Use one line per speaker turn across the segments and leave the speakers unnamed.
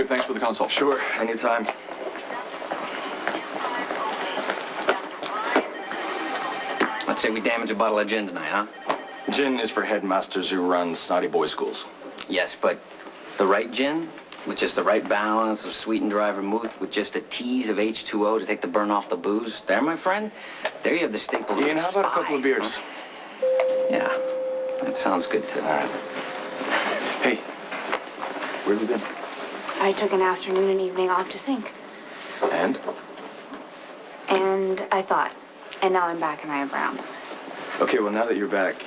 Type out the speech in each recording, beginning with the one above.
Thanks for the consult.
Sure, anytime.
Let's say we damage a bottle of gin tonight, huh?
Gin is for headmasters who run snotty boy schools.
Yes, but the right gin, with just the right balance of sweet and dry vermouth, with just a tease of H2O to take the burn off the booze, there, my friend, there you have the staple.
Ian, how about a couple of beers?
Huh? Yeah, that sounds good too.
All right. Hey, where have you been?
I took an afternoon and evening off to think.
And?
And I thought. And now I'm back and I have rounds.
Okay, well, now that you're back,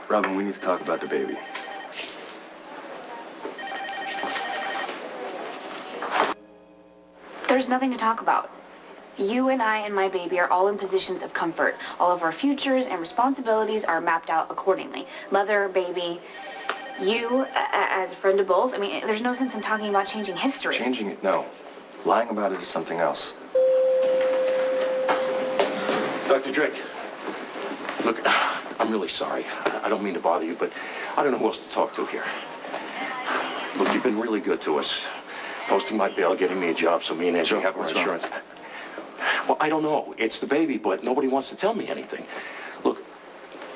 Robin, we need to talk about the baby.
There's nothing to talk about. You and I and my baby are all in positions of comfort. All of our futures and responsibilities are mapped out accordingly. Mother, baby, you, as a friend of both. I mean, there's no sense in talking about changing history.
Changing it? No. Lying about it is something else.
Dr. Drake, look, I'm really sorry. I don't mean to bother you, but I don't know who else to talk to here. Look, you've been really good to us. Posting my bail, getting me a job so me and Angie have our insurance. Well, I don't know. It's the baby, but nobody wants to tell me anything. Look,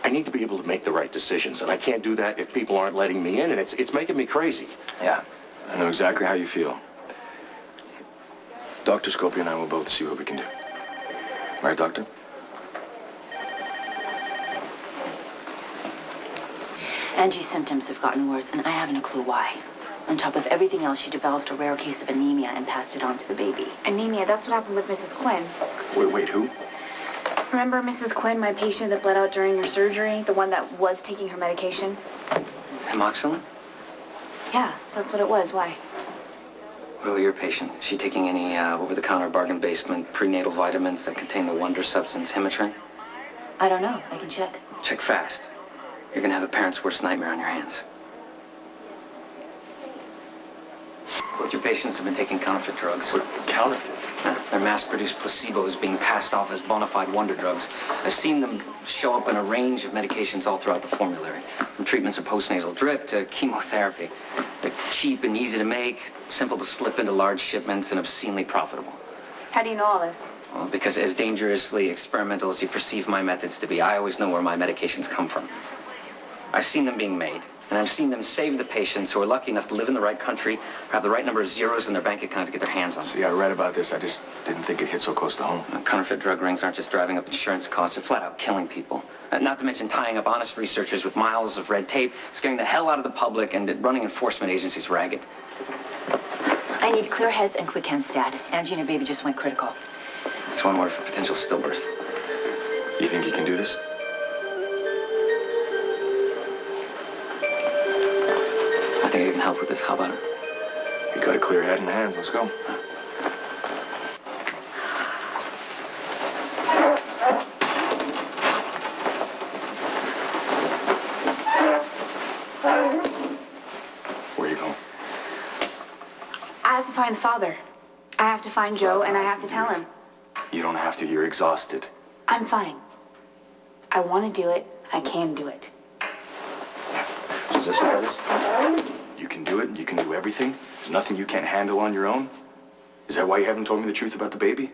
I need to be able to make the right decisions, and I can't do that if people aren't letting me in, and it's making me crazy.
Yeah, I know exactly how you feel. Dr. Scopia and I will both see what we can do. Right, Doctor?
Angie's symptoms have gotten worse, and I haven't a clue why. On top of everything else, she developed a rare case of anemia and passed it on to the baby.
Anemia, that's what happened with Mrs. Quinn.
Wait, who?
Remember Mrs. Quinn, my patient that bled out during her surgery? The one that was taking her medication?
Amoxicillin?
Yeah, that's what it was. Why?
Well, your patient, is she taking any over-the-counter bargain basement prenatal vitamins that contain the wonder substance Hematrin?
I don't know. I can check.
Check fast. You're gonna have a parent's worst nightmare on your hands. Both your patients have been taking counterfeit drugs.
What, counterfeit?
They're mass-produced placebos being passed off as bona fide wonder drugs. I've seen them show up in a range of medications all throughout the formulary, from treatments of postnasal drip to chemotherapy. They're cheap and easy to make, simple to slip into large shipments, and obscenely profitable.
How do you know all this?
Well, because as dangerously experimental as you perceive my methods to be, I always know where my medications come from. I've seen them being made, and I've seen them save the patients who are lucky enough to live in the right country, or have the right number of zeros in their bank account to get their hands on them.
See, I read about this. I just didn't think it hit so close to home.
Counterfeit drug rings aren't just driving up insurance costs, they're flat out killing people. Not to mention tying up honest researchers with miles of red tape, scaring the hell out of the public, and running enforcement agencies ragged.
I need clear heads and quick hands stat. Angie and her baby just went critical.
That's one word for potential stillbirth.
You think you can do this?
I think I can help with this. How about it?
You got a clear head and hands. Let's go. Where are you going?
I have to find the father. I have to find Joe, and I have to tell him.
You don't have to. You're exhausted.
I'm fine. I want to do it. I can do it.
So is this what it is? You can do it. You can do everything. There's nothing you can't handle on your own. Is that why you haven't told me the truth about the baby?